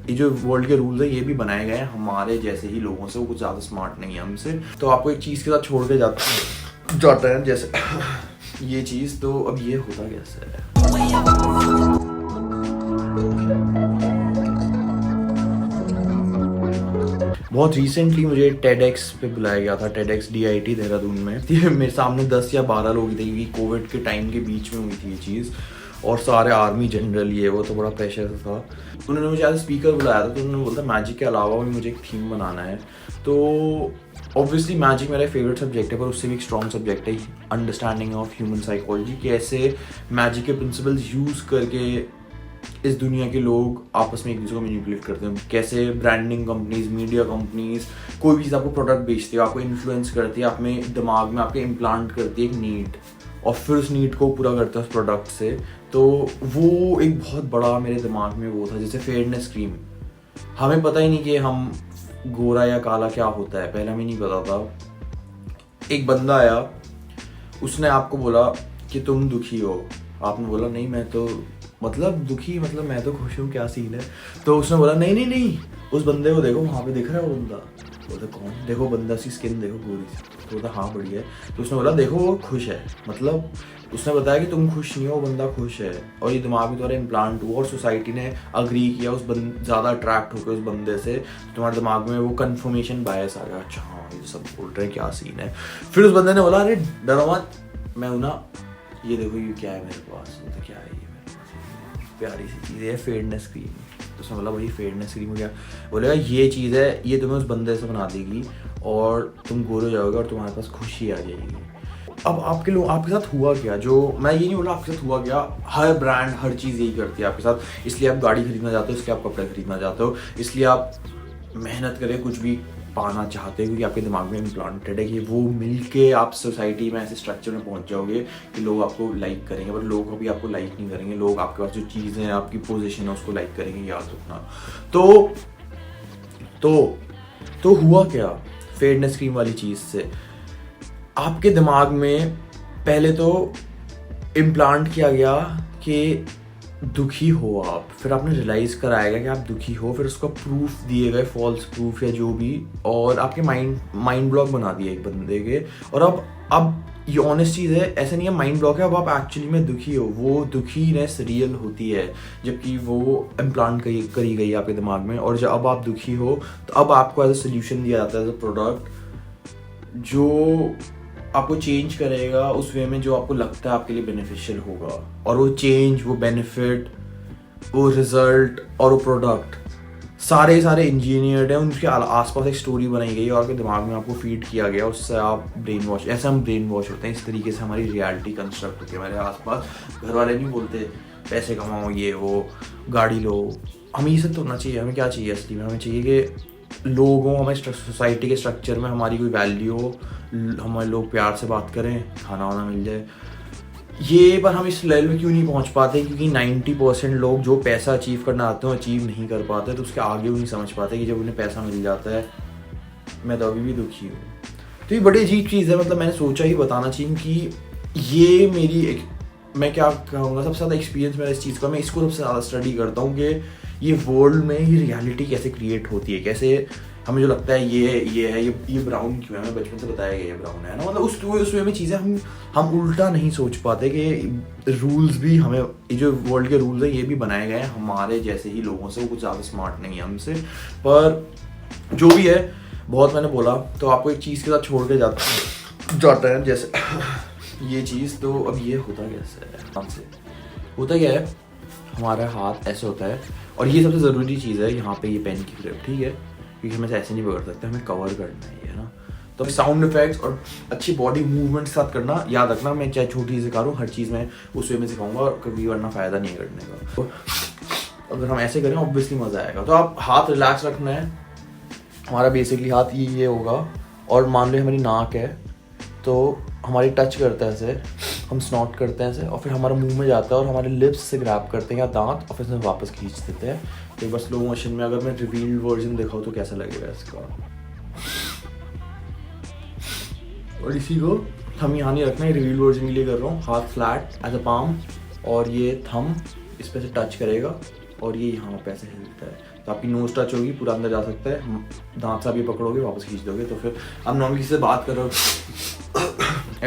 ये जो वर्ल्ड के रूल्स है ये भी बनाए गए हैं हमारे जैसे ही लोगों से, वो कुछ ज़्यादा स्मार्ट नहीं है हमसे। तो आपको एक चीज़ के साथ छोड़ के जाता है जैसे ये चीज़। तो अब ये होता कैसे है? बहुत रिसेंटली मुझे TEDx पे बुलाया गया था, TEDx DIT देहरादून में। मेरे सामने 10 या 12 लोग थे क्योंकि कोविड के टाइम के बीच में हुई थी ये चीज़, और सारे आर्मी जनरल ये वो, तो बड़ा प्रेशर था। उन्होंने मुझे एज स्पीकर बुलाया था, तो उन्होंने बोला मैजिक के अलावा भी मुझे एक थीम बनाना है। तो ऑब्वियसली मैजिक मेरा फेवरेट सब्जेक्ट है, पर उससे भी एक स्ट्रॉन्ग सब्जेक्ट है अंडरस्टैंडिंग ऑफ ह्यूमन साइकोलॉजी, कैसे मैजिक के प्रिंसिपल्स यूज़ करके इस दुनिया के लोग आपस में एक दूसरे को मैनिपुलेट करते हैं। कैसे ब्रांडिंग कंपनीज, मीडिया कंपनीज कोई भी चीज़ आपको प्रोडक्ट बेचती है, आपको इन्फ्लुएंस करती है, आप में दिमाग में आपके इम्प्लांट करती है एक नीड, और फिर उस नीड को पूरा करते हैं उस प्रोडक्ट से। तो वो एक बहुत बड़ा मेरे दिमाग में वो था, जैसे फेयरनेस क्रीम। हमें पता ही नहीं कि हम गोरा या काला क्या होता है, पहले हमें नहीं पता था। एक बंदा आया, उसने आपको बोला कि तुम दुखी हो, आपने बोला नहीं मैं तो मतलब दुखी, मतलब मैं तो खुश हूँ, क्या सीन है? तो उसने बोला नहीं नहीं नहीं, उस बंदे को देखो वहाँ पे दिख रहा है वो बंदा। बोलता कौन? देखो बंदा, उसकी स्किन देखो गोरी सी। तो बोलता हाँ बढ़िया है। तो उसने बोला देखो वो खुश है, मतलब उसने बताया कि तुम खुश नहीं हो, वो बंदा खुश है, और ये दिमाग में तुम्हारा इम्प्लांट हुआ और सोसाइटी ने अग्री किया उस ज़्यादा अट्रैक्ट होकर उस बंदे से, तुम्हारे दिमाग में वो कन्फर्मेशन बायस आ गया, अच्छा हाँ ये सब बोल रहे हैं, क्या सीन है। फिर उस बंदे ने बोला अरे डरो मत, मैं हूँ ना, ये देखो ये क्या है मेरे पास। तो क्या है ये? प्यारी सी चीज़ है फेयरनेस क्रीम। तो उसने बोला भाई फेयरनेस क्रीम क्या? बोलेगा ये चीज़ है, ये तुम्हें उस बंदे से बना देगी और तुम गोरे हो जाओगे और तुम्हारे पास खुशी आ जाएगी। अब आपके साथ हुआ क्या? जो मैं ये नहीं बोला आपके साथ हुआ क्या, हर ब्रांड हर चीज़ यही करती है आपके साथ। इसलिए आप गाड़ी खरीदना चाहते हो, इसलिए आप कपड़े खरीदना चाहते हो, इसलिए आप मेहनत करके कुछ भी पाना चाहते हो, क्योंकि आपके दिमाग में इम्प्लांटेड है कि वो मिलके आप सोसाइटी में ऐसे स्ट्रक्चर में पहुंच जाओगे कि लोग आपको लाइक करेंगे, पर लोग कभी आपको लाइक नहीं करेंगे। लोग आपके पास जो चीज़ें हैं, आपकी पोजीशन है, उसको लाइक करेंगे, याद रखना। तो हुआ क्या फेयरनेस क्रीम वाली चीज़ से? आपके दिमाग में पहले तो इम्प्लांट किया गया कि दुखी हो आप, फिर आपने रियलाइज़ कराएगा कि आप दुखी हो, फिर उसका प्रूफ दिए गए, फॉल्स प्रूफ या जो भी, और आपके माइंड ब्लॉक बना दिया एक बंदे के। और अब ये ऑनेस्ट चीज़ है, ऐसा नहीं है माइंड ब्लॉक है, अब आप एक्चुअली में दुखी हो, वो दुखीनेस रियल होती है, जबकि वो इम्प्लांट करी गई आपके दिमाग में। और जब अब आप दुखी हो तो अब आपको एज अ सोल्यूशन दिया जाता है, एज अ प्रोडक्ट जो आपको चेंज करेगा उस वे में जो आपको लगता है आपके लिए बेनिफिशियल होगा। और वो चेंज, वो बेनिफिट, वो रिजल्ट और वो प्रोडक्ट सारे इंजीनियर्ड हैं, उनके आसपास एक स्टोरी बनाई गई है और आपके दिमाग में आपको फीड किया गया, उससे आप ब्रेन वॉश, ऐसे हम ब्रेन वॉश होते हैं, इस तरीके से हमारी रियलिटी कंस्ट्रक्ट होती है हमारे आसपास। घर वाले नहीं बोलते पैसे कमाओ, ये वो, गाड़ी लो, हमें ये सब तो होना चाहिए। हमें क्या चाहिए असली में? हमें चाहिए कि लोगों, हमें सोसाइटी के स्ट्रक्चर में हमारी कोई वैल्यू हो, हमारे लोग प्यार से बात करें, खाना वाना मिल जाए। ये पर हम इस लेवल में क्यों नहीं पहुंच पाते? क्योंकि 90% लोग जो पैसा अचीव करना आते हैं अचीव नहीं कर पाते, तो उसके आगे वो नहीं समझ पाते कि जब उन्हें पैसा मिल जाता है मैं तो अभी भी दुखी हूँ। तो ये बड़ी अजीब चीज़ है, मतलब मैंने सोचा ही बताना चाहिए कि ये मेरी मैं क्या कहूँगा, सबसे ज़्यादा एक्सपीरियंस मेरा इस चीज़ का, मैं इसको सबसे ज़्यादा स्टडी करता हूँ कि ये वर्ल्ड में ये रियलिटी कैसे क्रिएट होती है, कैसे हमें जो लगता है ये ब्राउन क्यों है, हमें बचपन से बताया गया ये ब्राउन है ना, मतलब उस वे में चीज़ें हम उल्टा नहीं सोच पाते कि रूल्स भी हमें, ये जो वर्ल्ड के रूल्स हैं ये भी बनाए गए हैं हमारे जैसे ही लोगों से, वो कुछ ज़्यादा स्मार्ट नहीं है हमसे। पर जो भी है, बहुत मैंने बोला, तो आपको एक चीज़ के साथ छोड़ के जाता है जैसे ये चीज़। तो अब ये होता कैसे है? हमसे होता क्या है, हमारा हाथ ऐसे होता है, और ये सबसे ज़रूरी चीज़ है यहाँ पे, ये पेन की ग्रिप, ठीक है, क्योंकि हमें ऐसे नहीं पकड़ सकते, हमें कवर करना है ना। तो साउंड इफेक्ट्स और अच्छी बॉडी मूवमेंट के साथ करना, याद रखना, मैं चाहे छोटी सी सिखा रहा हूँ, हर चीज़ में उस वे में सिखाऊंगा, और कभी वरना फ़ायदा नहीं है करने का। तो अगर हम ऐसे करें ऑब्वियसली मज़ा आएगा। तो आप हाथ रिलैक्स रखना है, हमारा बेसिकली हाथ ये होगा, और मान लो हमारी नाक है तो हमारी टच करता है ऐसे, हम स्नॉट करते हैं ऐसे, और फिर हमारा मुंह में जाता है और हमारे लिप्स से ग्रैब करते हैं या दांत, और फिर से वापस खींच देते हैं। तो एक बार स्लो मोशन में अगर मैं रिवील्ड वर्जन दिखाऊँ तो कैसा लगेगा इसका। और इसी को हम यहाँ नहीं रखना है, रिवील्ड वर्जन के लिए कर रहा हूँ। हाथ फ्लैट एज अ पाम, और ये थंब इस पे से टच करेगा और ये यहाँ पे ऐसे हिलता है। तो आपकी नोज टच होगी, पूरा अंदर जा सकता है, दांत से आप ये पकड़ोगे वापस खींच दोगे। तो फिर आप नॉर्मल किसी से बात कर रहे हो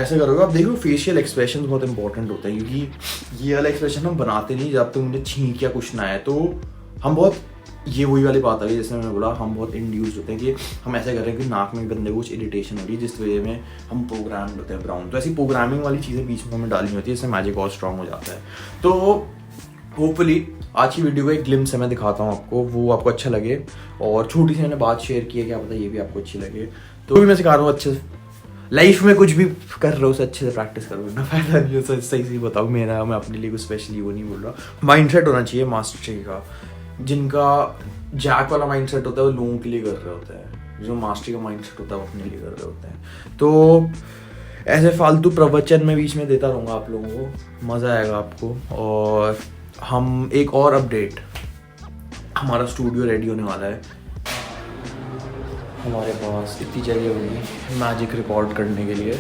ऐसे करोगे। आप देखो फेशियल एक्सप्रेशन बहुत इंपॉर्टेंट होता है, क्योंकि ये वाला एक्सप्रेशन हम बनाते नहीं जब तक मुझे छींक या कुछ ना आए। तो हम बहुत, ये वही वाली बात आ गई जैसे मैंने बोला, हम बहुत इंड्यूस होते हैं कि हम ऐसे कर रहे हैं कि नाक में बंदे को कुछ इरिटेशन हो रही है, जिस वजह में हम प्रोग्राम होते हैं ब्राउन। तो ऐसी प्रोग्रामिंग वाली चीज़ें बीच में हमें डालनी होती है, इससे मैजिक और स्ट्रॉन्ग हो जाता है। तो होपफुली आज की वीडियो का एक ग्लिम्स है, मैं दिखाता हूँ आपको, वो आपको अच्छा लगे। और छोटी सी मैंने बात शेयर की है, क्या पता ये भी आपको अच्छी लगे। तो भी मैं सिखा रहा हूँ अच्छे से, लाइफ में कुछ भी कर रहे हो उसे अच्छे से प्रैक्टिस करो, ना फायदा नहीं हो। सही बताओ, मैं अपने लिए कुछ स्पेशली वो नहीं बोल रहा। माइंडसेट होना चाहिए मास्टरी का। जिनका जैक वाला माइंडसेट होता है वो लोगों के लिए कर रहे होते हैं, जो मास्टरी का माइंडसेट होता है वो अपने लिए कर रहे होते हैं। तो ऐसे फालतू प्रवचन में बीच में देता रहूँगा आप लोगों को, मज़ा आएगा आपको। और हम एक और अपडेट, हमारा स्टूडियो रेडी होने वाला है। हमारे पास इतनी जगह होगी मैजिक रिकॉर्ड करने के लिए।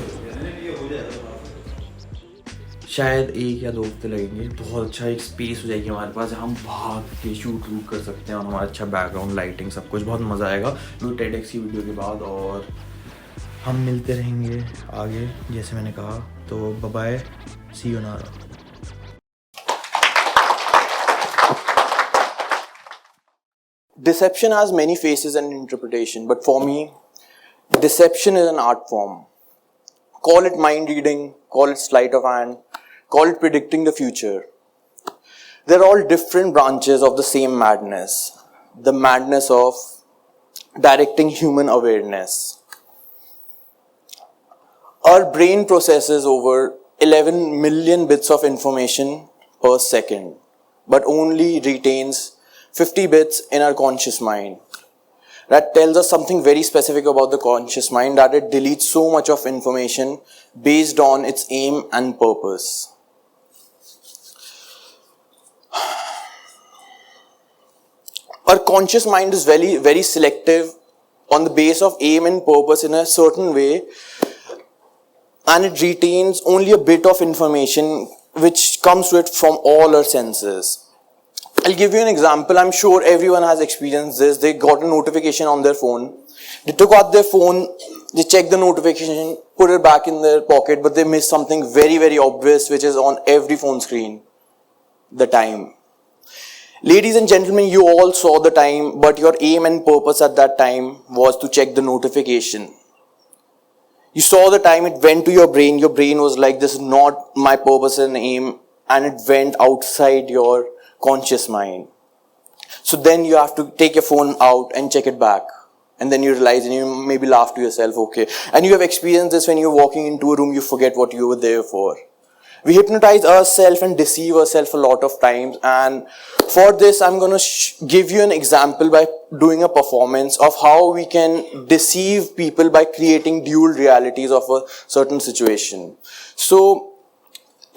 शायद 1 या 2 हफ्ते लगेंगे। बहुत अच्छा एक स्पेस हो जाएगी हमारे पास, हम भाग के शूट वूट कर सकते हैं, और हमारा अच्छा बैकग्राउंड लाइटिंग सब कुछ, बहुत मज़ा आएगा TEDx की वीडियो के बाद। और हम मिलते रहेंगे आगे जैसे मैंने कहा। तो बाय बाय, सी यू नारा। Deception has many faces and interpretation, but for me, deception is an art form. Call it mind reading, call it sleight of hand, call it predicting the future. They're all different branches of the same madness, the madness of directing human awareness. Our brain processes over 11 million bits of information per second, but only retains 50 bits in our conscious mind. That tells us something very specific about the conscious mind, that it deletes so much of information based on its aim and purpose. Our conscious mind is very, very selective on the base of aim and purpose in a certain way, and it retains only a bit of information which comes to it from all our senses. I'll give you an example. I'm sure everyone has experienced this. They got a notification on their phone. They took out their phone, they checked the notification, put it back in their pocket, but they missed something very, very obvious, which is on every phone screen: the time. Ladies and gentlemen, you all saw the time, but your aim and purpose at that time was to check the notification. You saw the time, it went to your brain. Your brain was like, this is not my purpose and aim, and it went outside your conscious mind. So then you have to take your phone out and check it back. And then you realize, and you maybe laugh to yourself, okay. And you have experienced this when you're walking into a room, you forget what you were there for. We hypnotize ourselves and deceive ourselves a lot of times. And for this, I'm going to give you an example by doing a performance of how we can deceive people by creating dual realities of a certain situation. So,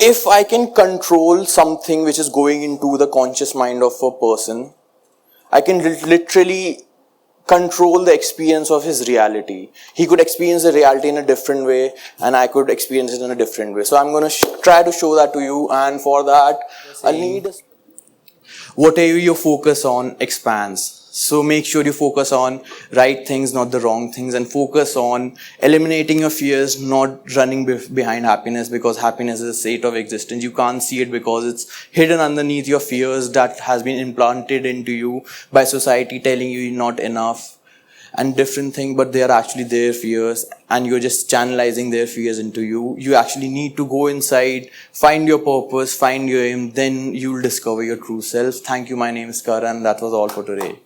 if I can control something which is going into the conscious mind of a person, I can literally control the experience of his reality. He could experience the reality in a different way, and I could experience it in a different way. So I'm going to try to show that to you, and for that, I'll need whatever you focus on expands. So make sure you focus on right things, not the wrong things, and focus on eliminating your fears, not running behind happiness, because happiness is a state of existence. You can't see it because it's hidden underneath your fears that has been implanted into you by society, telling you you're not enough and different thing, but they are actually their fears, and you're just channelizing their fears into you. You actually need to go inside, find your purpose, find your aim, then you'll discover your true self. Thank you. My name is Karan. That was all for today.